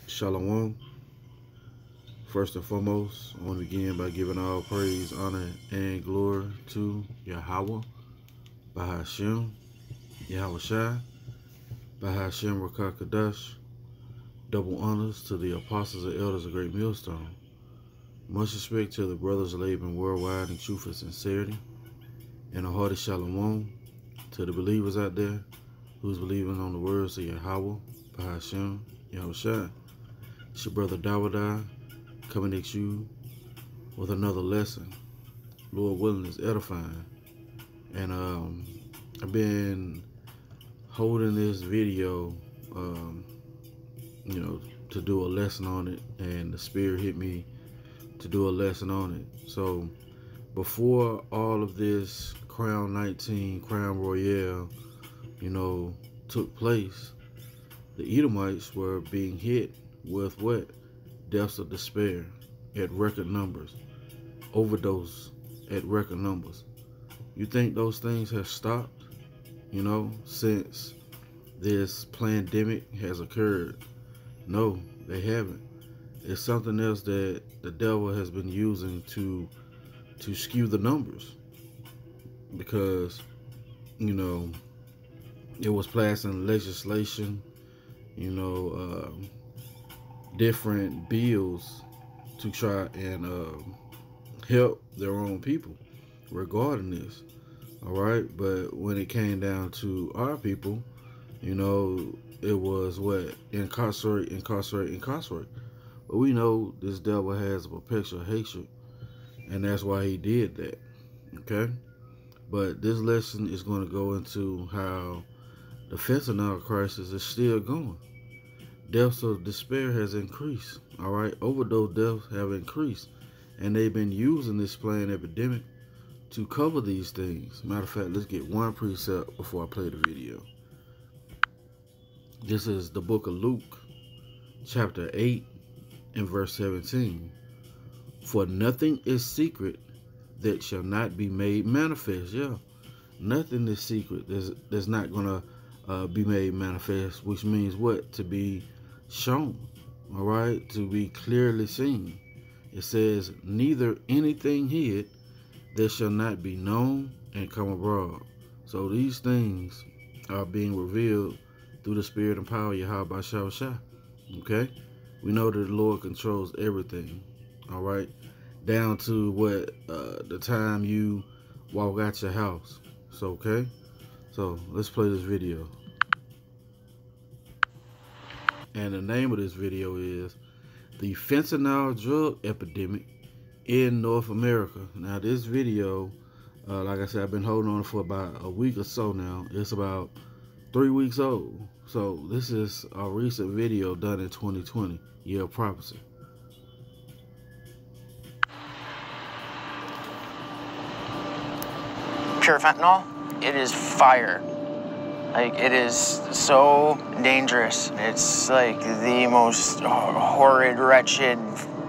Shalom. First and foremost, I want to begin by giving all praise, honor, and glory to Yahweh, Bahashem, Yahweh Shai, Bahashem Rakah Kadash. Double honors to the apostles and elders of Great Millstone. Much respect to the brothers laboring worldwide in truth and sincerity. And a hearty shalom to the believers out there who's believing on the words of Yahweh, Bahashem, Yahweh Shai. It's your brother Dawadai coming at you with another lesson. Lord willing, is edifying. And I've been holding this video, to do a lesson on it, and the Spirit hit me to do a lesson on it. So before all of this Crown 19, Crown Royale, took place, the Edomites were being hit with what? Deaths of despair at record numbers. Overdose at record numbers. You think those things have stopped, since this pandemic has occurred? No, they haven't. It's something else that the devil has been using to skew the numbers. Because, it was passing legislation, different bills to try and help their own people regarding this. All right, but when it came down to our people, it was what? Incarcerate. But we know this devil has a perpetual hatred, and that's why he did that. Okay, but this lesson is going to go into how the fentanyl crisis is still going. Deaths of despair has increased. All right, overdose deaths have increased, and they've been using this epidemic to cover these things. Matter of fact, let's get one precept before I play the video. This is the book of Luke, chapter 8 and verse 17. For nothing is secret that shall not be made manifest. Yeah, nothing is secret that's not going to be made manifest, which means what? To be shown, all right? To be clearly seen. It says, neither anything hid that shall not be known and come abroad. So these things are being revealed through the spirit and power of Yahweh Shai. Okay? We know that the Lord controls everything. All right? Down to what the time you walk out your house. So, okay? So let's play this video. And the name of this video is The Fentanyl Drug Epidemic in North America. Now this video, like I said, I've been holding on for about a week or so now. It's about 3 weeks old. So this is a recent video done in 2020, year of prophecy. Pure fentanyl, it is fire. Like, it is so dangerous. It's like the most horrid, wretched,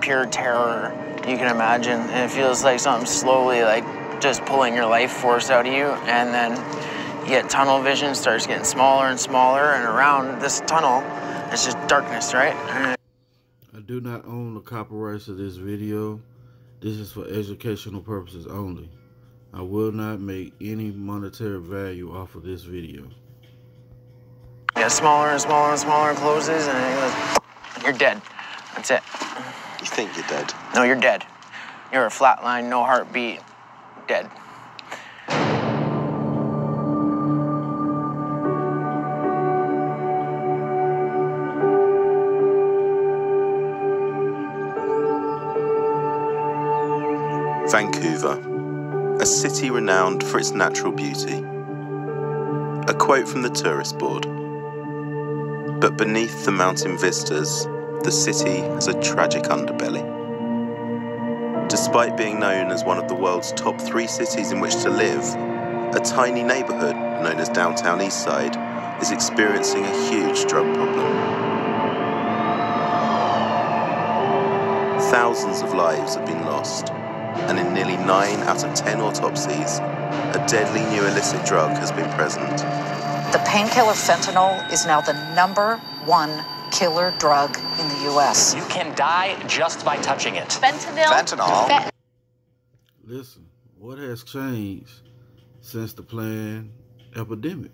pure terror you can imagine. And it feels like something slowly, like, just pulling your life force out of you. And then you get tunnel vision, starts getting smaller and smaller. And around this tunnel, it's just darkness, right? I do not own the copyrights to this video. This is for educational purposes only. I will not make any monetary value off of this video. Yeah, smaller and smaller and smaller, and closes, and it goes, you're dead. That's it. You think you're dead? No, you're dead. You're a flatline, no heartbeat, dead. Vancouver, a city renowned for its natural beauty. A quote from the tourist board. But beneath the mountain vistas, the city has a tragic underbelly. Despite being known as one of the world's top 3 cities in which to live, a tiny neighborhood known as Downtown Eastside is experiencing a huge drug problem. Thousands of lives have been lost, and in nearly 9 out of 10 autopsies, a deadly new illicit drug has been present. The painkiller fentanyl is now the #1 killer drug in the U.S. You can die just by touching it. Fentanyl. Listen, what has changed since the planned epidemic?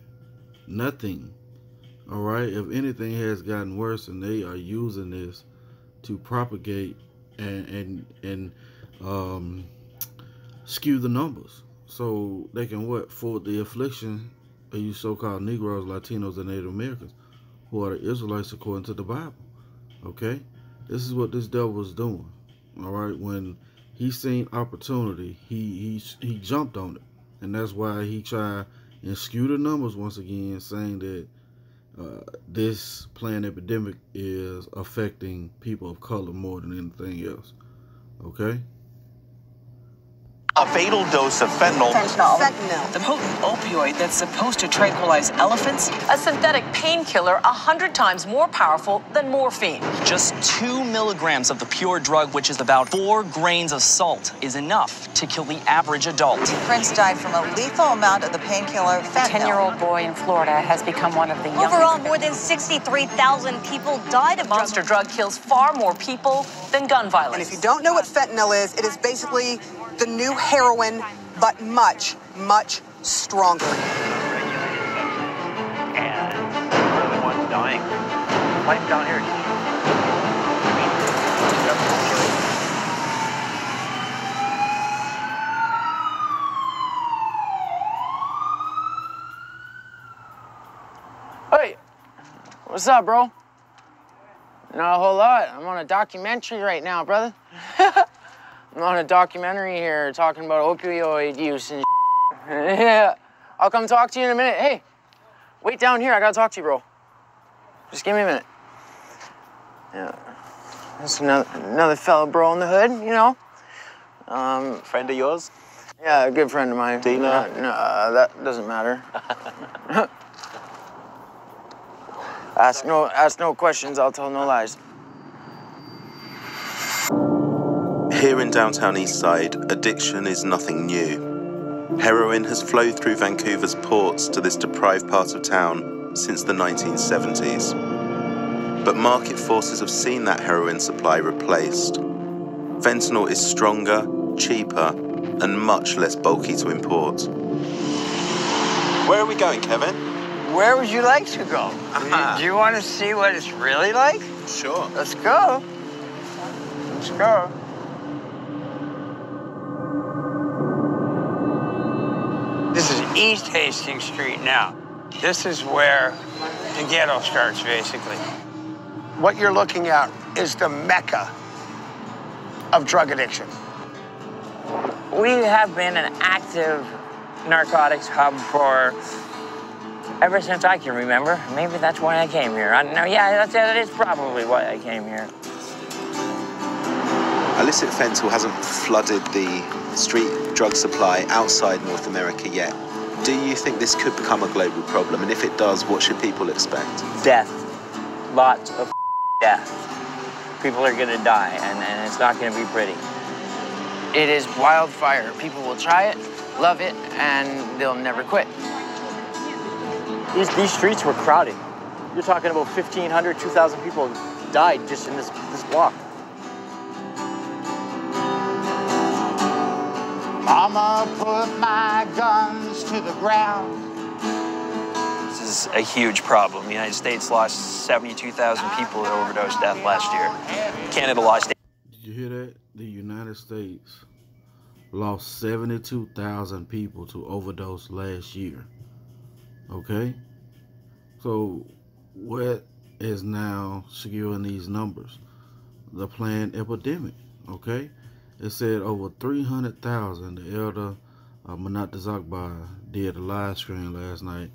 Nothing. All right. If anything has gotten worse, and they are using this to propagate and skew the numbers, so they can forward the affliction of you so-called Negroes, Latinos, and Native Americans, who are the Israelites according to the Bible. Okay, this is what this devil was doing. All right, when he seen opportunity, he jumped on it, and that's why he tried and skew the numbers once again, saying that this planned epidemic is affecting people of color more than anything else. Okay. A fatal dose of fentanyl. Fentanyl. The potent opioid that's supposed to tranquilize elephants. A synthetic painkiller 100 times more powerful than morphine. Just 2 milligrams of the pure drug, which is about 4 grains of salt, is enough to kill the average adult. Prince died from a lethal amount of the painkiller fentanyl. A 10-year-old boy in Florida has become one of the youngest. Overall, more than 63,000 people died of Monster drug kills far more people than gun violence. And if you don't know what fentanyl is, it is basically the new heroin, but much, much stronger. And we're the ones dying. Life down here. Hey, what's up, bro? Not a whole lot. I'm on a documentary right now, brother. I'm on a documentary here talking about opioid use and yeah. I'll come talk to you in a minute. Hey, wait down here. I gotta talk to you, bro. Just give me a minute. Yeah. That's another fellow bro in the hood, you know. Friend of yours? Yeah, a good friend of mine. Dealer? No, that doesn't matter. Ask no questions, I'll tell no lies. Here in downtown Eastside, addiction is nothing new. Heroin has flowed through Vancouver's ports to this deprived part of town since the 1970s. But market forces have seen that heroin supply replaced. Fentanyl is stronger, cheaper, and much less bulky to import. Where are we going, Kevin? Where would you like to go? Do you want to see what it's really like? Sure. Let's go. Let's go. This is East Hastings Street now. This is where the ghetto starts, basically. What you're looking at is the mecca of drug addiction. We have been an active narcotics hub for ever since I can remember. Maybe that's why I came here. I don't know. Yeah, that is probably why I came here. Illicit fentanyl hasn't flooded the street drug supply outside North America yet. Do you think this could become a global problem? And if it does, what should people expect? Death. Lots of death. People are gonna die, and it's not gonna be pretty. It is wildfire. People will try it, love it, and they'll never quit. These streets were crowded. You're talking about 1,500, 2,000 people died just in this block. Mama put my guns to the ground. This is a huge problem. The United States lost 72,000 people to overdose death last year. Canada lost... Did you hear that? The United States lost 72,000 people to overdose last year. Okay? So what is now skewing these numbers? The planned epidemic. Okay? It said over 300,000. The elder Manat Zakbar did a live stream last night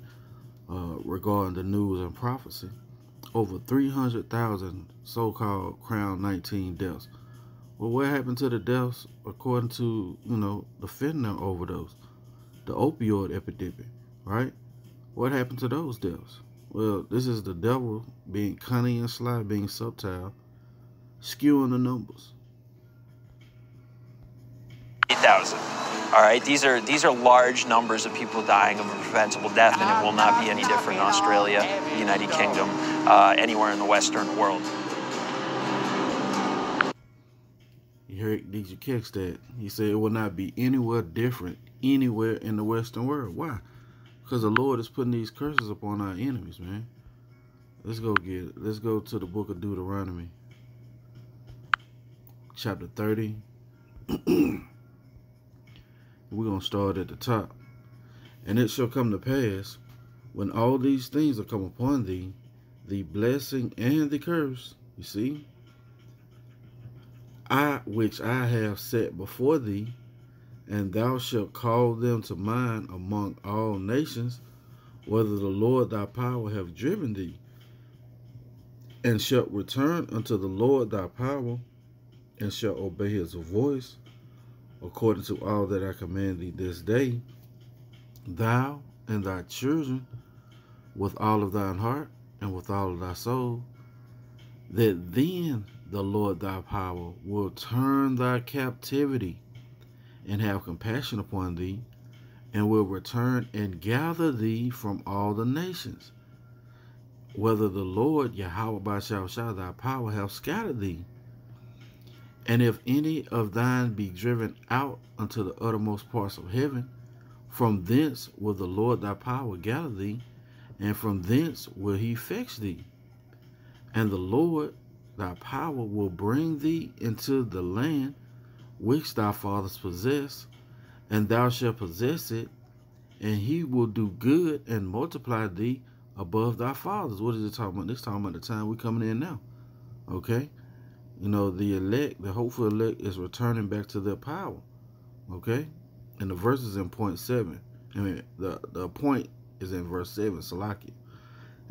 regarding the news and prophecy. Over 300,000 so-called Crown 19 deaths. Well, what happened to the deaths according to, the fentanyl overdose, the opioid epidemic, right? What happened to those deaths? Well, this is the devil being cunning and sly, being subtle, skewing the numbers. 8,000. All right, these are large numbers of people dying of a preventable death, and it will not be any different in Australia, the United Kingdom, anywhere in the Western world. Did you catch that? He said it will not be anywhere different anywhere in the Western world. Why? Because the Lord is putting these curses upon our enemies, man. Let's go get it. Let's go to the book of Deuteronomy, chapter 30. We're going to start at the top. And it shall come to pass, when all these things are come upon thee, the blessing and the curse, you see, which I have set before thee, and thou shalt call them to mind among all nations, whether the Lord thy power have driven thee, and shalt return unto the Lord thy power, and shalt obey his voice, according to all that I command thee this day, thou and thy children, with all of thine heart and with all of thy soul, that then the Lord thy power will turn thy captivity and have compassion upon thee, and will return and gather thee from all the nations, whether the Lord Yahweh by shall thy power have scattered thee. And if any of thine be driven out unto the uttermost parts of heaven, from thence will the Lord thy power gather thee, and from thence will he fetch thee. And the Lord thy power will bring thee into the land which thy fathers possessed, and thou shalt possess it, and he will do good and multiply thee above thy fathers. What is it talking about? This talking about the time we're coming in now. Okay? You know, the elect, the hopeful elect, is returning back to their power. Okay? And the verse is in point 7. I mean, the point is in verse 7, Salakia.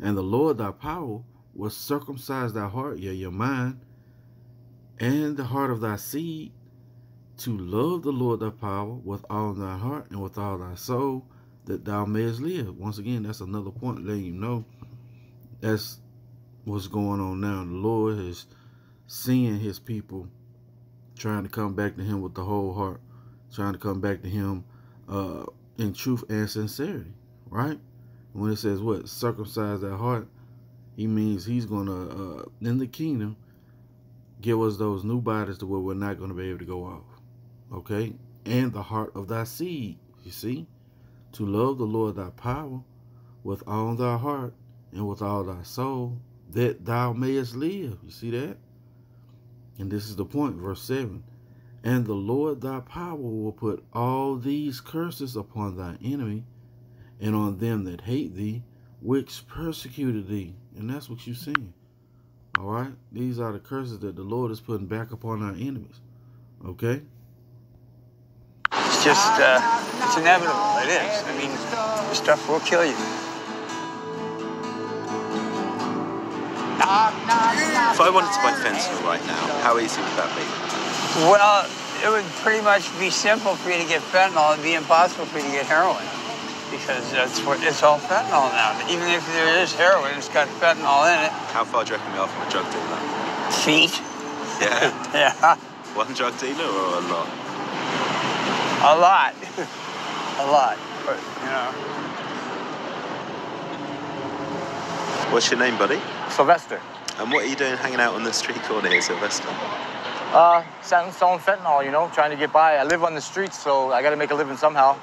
And the Lord thy power will circumcise thy heart, your mind, and the heart of thy seed, to love the Lord thy power with all thy heart and with all thy soul, that thou mayest live. Once again, that's another point letting you know that's what's going on now. The Lord is seeing his people trying to come back to him with the whole heart, trying to come back to him in truth and sincerity, right? When it says what? Circumcise their heart, he means he's going to, in the kingdom, give us those new bodies to where we're not going to be able to go off. Okay? And the heart of thy seed, you see? To love the Lord thy power with all thy heart and with all thy soul, that thou mayest live. You see that? And this is the point, verse 7. And the Lord thy power will put all these curses upon thy enemy, and on them that hate thee, which persecuted thee. And that's what you're seeing. All right? These are the curses that the Lord is putting back upon our enemies. Okay? It's just, it's inevitable. It is. I mean, this stuff will kill you. If I wanted to buy fentanyl right now, how easy would that be? Well, it would pretty much be simple for you to get fentanyl. It'd be impossible for you to get heroin, because it's all fentanyl now. Even if there is heroin, it's got fentanyl in it. How far do you reckon we are from a drug dealer? Feet. Yeah? Yeah. One drug dealer or a lot? A lot. A lot. But, you know. What's your name, buddy? Sylvester. And what are you doing hanging out on the street corner here, Sylvester? Selling fentanyl, you know, trying to get by. I live on the streets, so I got to make a living somehow.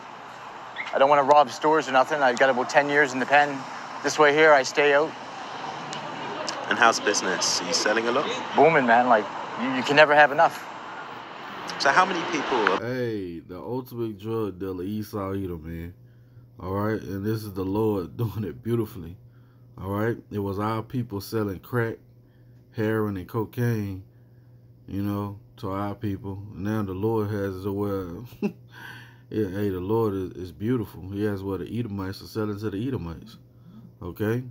I don't want to rob stores or nothing. I've got about 10 years in the pen. This way here, I stay out. And how's business? Are you selling a lot? Booming, man. Like, you can never have enough. So how many people... Hey, the ultimate drug dealer, Esau Edom, man. All right? And this is the Lord doing it beautifully. All right? It was our people selling crack, heroin, and cocaine, you know, to our people. Now the Lord has it where... Yeah, hey, the Lord is beautiful. He has where the Edomites are selling to the Edomites. Okay?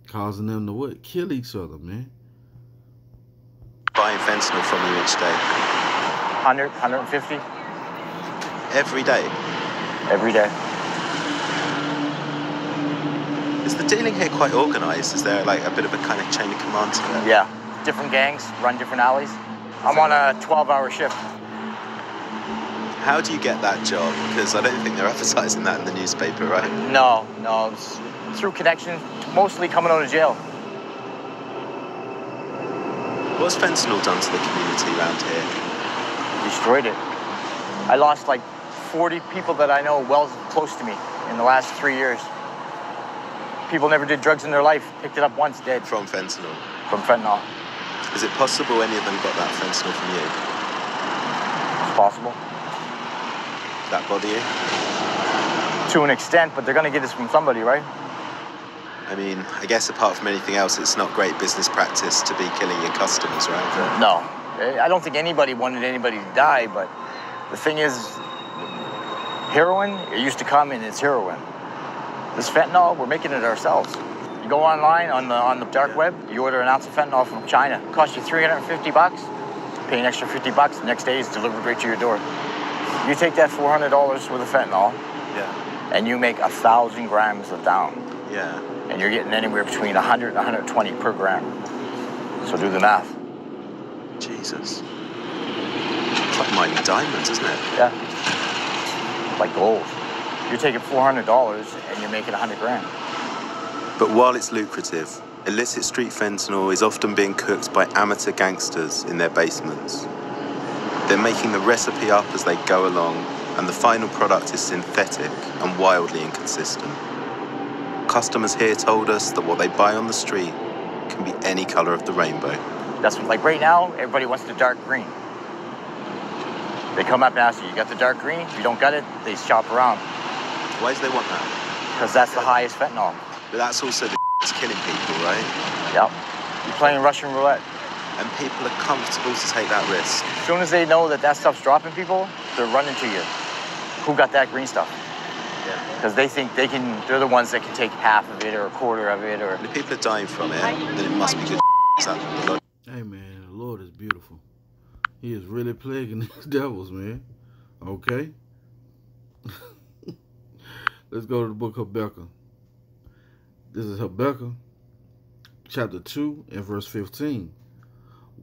Causing them to what? Kill each other, man. Buying fentanyl from you each day? 100, 150. Every day? Every day. Is the dealing here quite organised? Is there like a bit of a kind of chain of command to it? Yeah. Different gangs run different alleys. I'm on a 12-hour shift. How do you get that job? Because I don't think they're advertising that in the newspaper, right? No. It's through connection, mostly coming out of jail. What's fentanyl done to the community around here? Destroyed it. I lost like 40 people that I know well close to me in the last 3 years. People never did drugs in their life, picked it up once, dead. From fentanyl? From fentanyl. Is it possible any of them got that fentanyl from you? It's possible. Does that bother you? To an extent, but they're going to get this from somebody, right? I mean, I guess apart from anything else, it's not great business practice to be killing your customers, right? No. I don't think anybody wanted anybody to die, but the thing is, heroin, it used to come and it's heroin. This fentanyl, we're making it ourselves. You go online on the dark web, you order an ounce of fentanyl from China. It costs you $350, pay an extra $50, the next day it's delivered right to your door. You take that $400 worth of fentanyl, yeah, and you make 1,000 grams of down. Yeah. And you're getting anywhere between 100 and 120 per gram. So do the math. Jesus. It's like mining diamonds, isn't it? Yeah. Like gold. You're taking $400 and you're making 100 grand. But while it's lucrative, illicit street fentanyl is often being cooked by amateur gangsters in their basements. They're making the recipe up as they go along, and the final product is synthetic and wildly inconsistent. Customers here told us that what they buy on the street can be any color of the rainbow. That's what, like right now, everybody wants the dark green. They come up and ask you got the dark green? If you don't got it, they shop around. Why do they want that? Because that's the highest fentanyl. But that's also the that's killing people, right? Yep. You're playing Russian roulette. And people are comfortable to take that risk. As soon as they know that stuff's dropping people, they're running to you. Who got that green stuff? Because they think they're the ones that can take half of it or a quarter of it. Or if people are dying from it, then it must be good. Hey man, the Lord is beautiful. He is really plaguing these devils, man. Okay? Let's go to the book of Habakkuk. This is Habakkuk, chapter 2 and verse 15.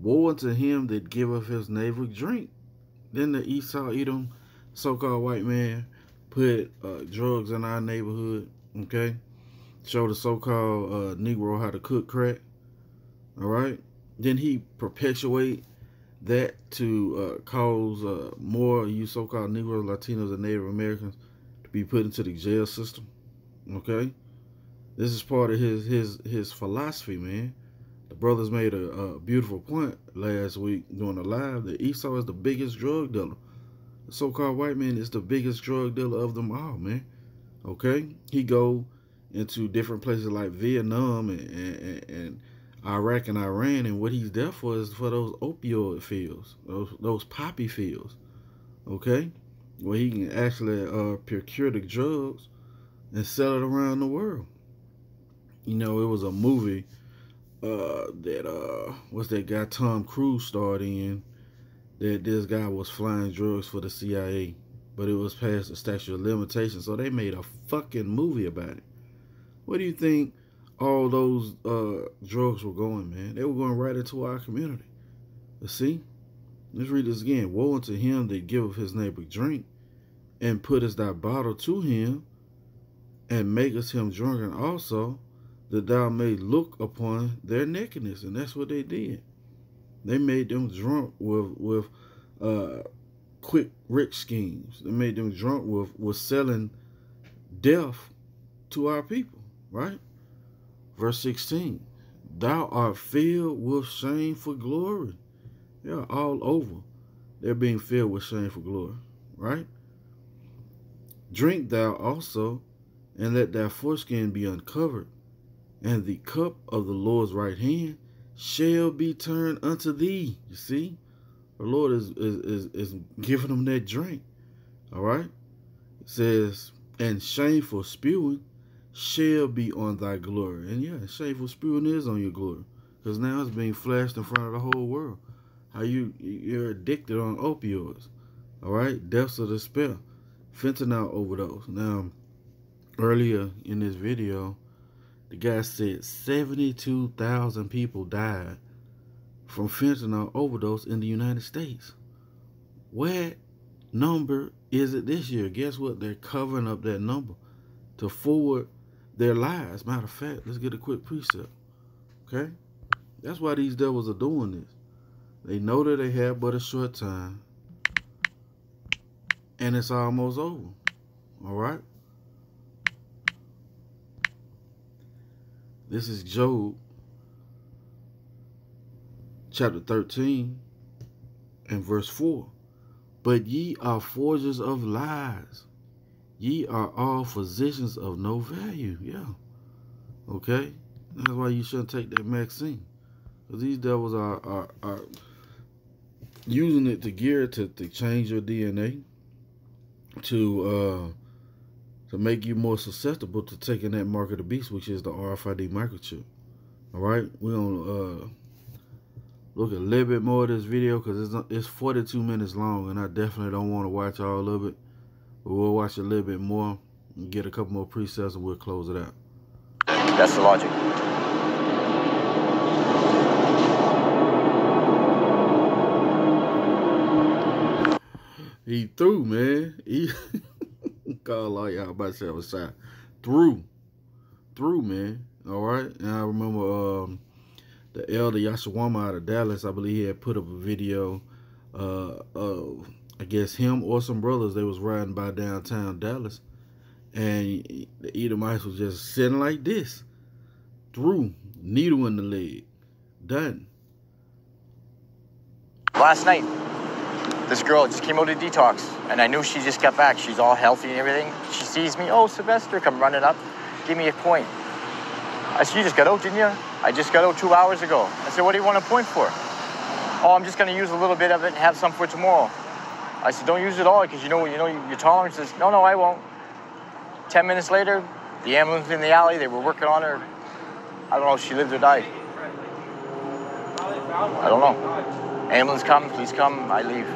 Woe unto him that giveth his neighbor drink. Then the Esau, Edom, so-called white man, put drugs in our neighborhood, okay? Show the so-called Negro how to cook crack, all right? Then he perpetuate that to cause more of you so-called Negroes, Latinos, and Native Americans to be put into the jail system, okay? This is part of his philosophy, man. The brothers made a beautiful point last week during the live that Esau is the biggest drug dealer. The so-called white man is the biggest drug dealer of them all, man. Okay? He go into different places like Vietnam and Iraq and Iran, and what he's there for is for those opioid fields, those poppy fields, okay? Where he can actually procure the drugs and sell it around the world. You know, it was a movie that what's that guy Tom Cruise starred in, that this guy was flying drugs for the CIA, but it was past the statute of limitations, so they made a fucking movie about it. Where do you think all those drugs were going, man? They were going right into our community. Let's see. Let's read this again. Woe unto him that giveth his neighbor drink, and puttest thy bottle to him, and makest him drunken also, that thou may look upon their nakedness. And that's what they did. They made them drunk with quick rich schemes. They made them drunk with selling death to our people, right? Verse 16, thou art filled with shameful glory. Yeah, all over. They're being filled with shameful glory, right? Drink thou also, and let thy foreskin be uncovered, and the cup of the Lord's right hand shall be turned unto thee. You see, the Lord is giving them that drink. All right. It says, and shameful spewing shall be on thy glory. And yeah, shameful spewing is on your glory, because now it's being flashed in front of the whole world. How you're addicted on opioids. All right, deaths of despair, fentanyl overdose. Now, earlier in this video, the guy said 72,000 people died from fentanyl overdose in the United States. What number is it this year? Guess what? They're covering up that number to forward their lies. Matter of fact, let's get a quick precept. Okay? That's why these devils are doing this. They know that they have but a short time. And it's almost over. Alright? This is Job chapter 13 and verse 4. But ye are forgers of lies. Ye are all physicians of no value. Yeah. Okay? That's why you shouldn't take that vaccine. Because these devils are using it to gear it to change your DNA. To make you more susceptible to taking that mark of the beast, which is the RFID microchip. Alright? We're going to look a little bit more of this video because it's 42 minutes long and I definitely don't want to watch all of it. But we'll watch a little bit more and get a couple more precepts and we'll close it out. That's the logic. He threw, man. He call all y'all about to have a shot. Threw, man. Alright? And I remember the elder Yashawama out of Dallas, I believe he had put up a video of, I guess, him or some brothers. They was riding by downtown Dallas. And the Edomites was just sitting like this. Threw, needle in the leg. Done. Last night, this girl just came out of detox, and I knew she just got back. She's all healthy and everything. She sees me, oh, Sylvester, come running up, give me a point. I said, you just got out, didn't you? I just got out 2 hours ago. I said, what do you want a point for? Oh, I'm just going to use a little bit of it and have some for tomorrow. I said, don't use it all, because you know your tolerance is, no, I won't. 10 minutes later, the ambulance in the alley, they were working on her. I don't know if she lived or died. I don't know. Ambulance come, please come, I leave.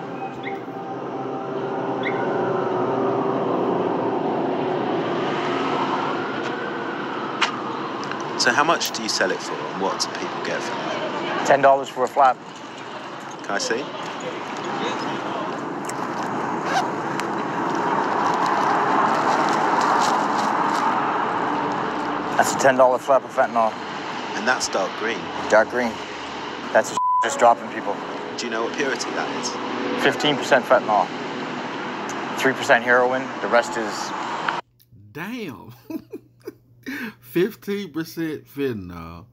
So how much do you sell it for and what do people get for it? $10 for a flap. Can I see? That's a $10 flap of fentanyl. And that's dark green? Dark green. That's just dropping people. Do you know what purity that is? 15% fentanyl. 3% heroin. The rest is... Damn. 15% fentanyl,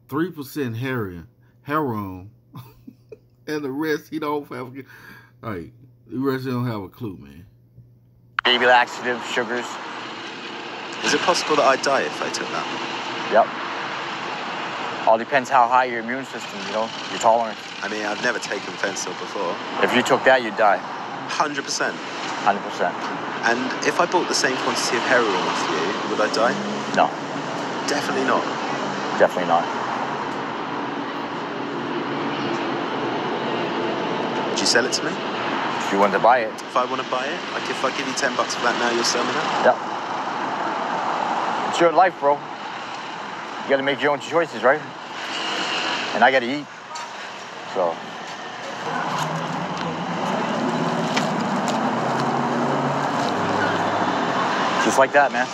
3% heroin, and the rest he don't have. Alright, the rest he don't have a clue, man. Baby laxative, sugars. Is it possible that I'd die if I took that? Yep. All depends how high your immune system, your tolerance. I mean, I've never taken fentanyl before. If you took that, you'd die. 100%? 100%. And if I bought the same quantity of heroin off you, would I die? No. Definitely not? Definitely not. Would you sell it to me? If you want to buy it. If I want to buy it? Like if I give you $10 for that now, you'll sell me that? Yep. It's your life, bro. You got to make your own choices, right? And I got to eat. So... just like that, man.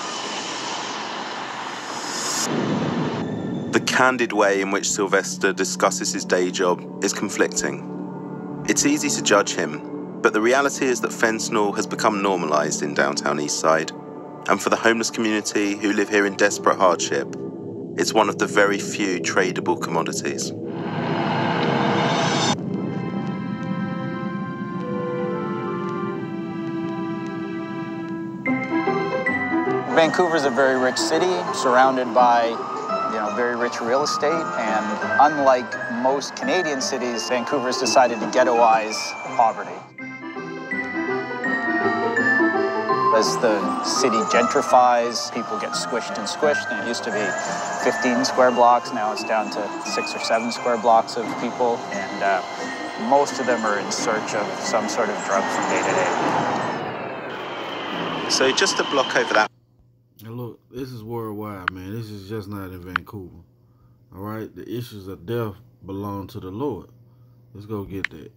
The candid way in which Sylvester discusses his day job is conflicting. It's easy to judge him, but the reality is that fentanyl has become normalized in downtown Eastside, and for the homeless community who live here in desperate hardship, it's one of the very few tradable commodities. Vancouver's a very rich city, surrounded by, very rich real estate, and unlike most Canadian cities, Vancouver's decided to ghettoize poverty. As the city gentrifies, people get squished and squished, and it used to be 15 square blocks, now it's down to 6 or 7 square blocks of people, and most of them are in search of some sort of drug from day to day. So just to block over that. Now look, this is worldwide, man. This is just not in Vancouver. All right? The issues of death belong to the Lord. Let's go get that.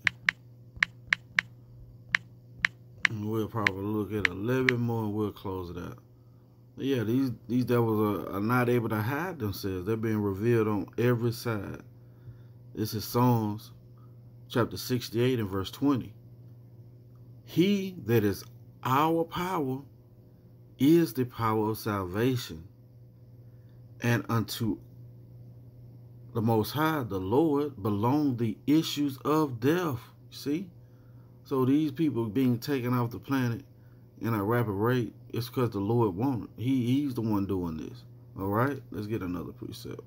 And we'll probably look at it a little bit more and we'll close it out. But yeah, these devils are not able to hide themselves. They're being revealed on every side. This is Psalms chapter 68 and verse 20. He that is our power is the power of salvation, and unto the Most High, the Lord, belong the issues of death. See? So these people being taken off the planet in a rapid rate, it's because the Lord wanted. He's the one doing this. All right? Let's get another precept.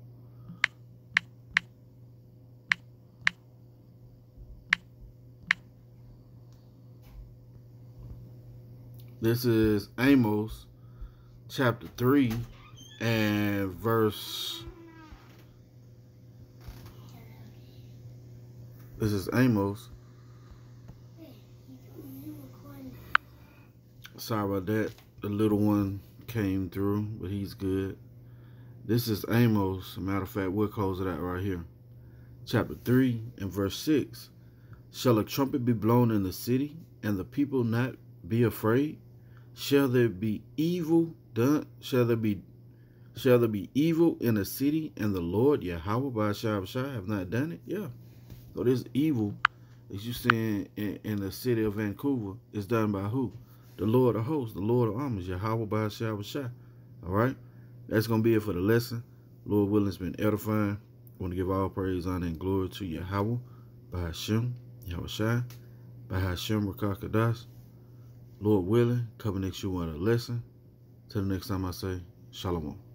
This is Amos chapter 3 and verse... This is Amos. Sorry about that. The little one came through, but he's good. This is Amos. Matter of fact, we'll close it out right here. Chapter 3 and verse 6. Shall a trumpet be blown in the city, and the people not be afraid? Shall there be evil done? Shall there be evil in the city, and the Lord Yahweh by Shah have not done it? Yeah. So this evil, as you see in the city of Vancouver, is done by who? The Lord of hosts, the Lord of armies, Yahweh by Shah. All right? That's going to be it for the lesson. Lord willing, it's been edifying. I want to give all praise, honor, and glory to Yahweh by Hashem, Yahweh Shai, by Hashem Rakakadas. Lord willing, coming next you on a lesson. Till the next time I say, Shalom.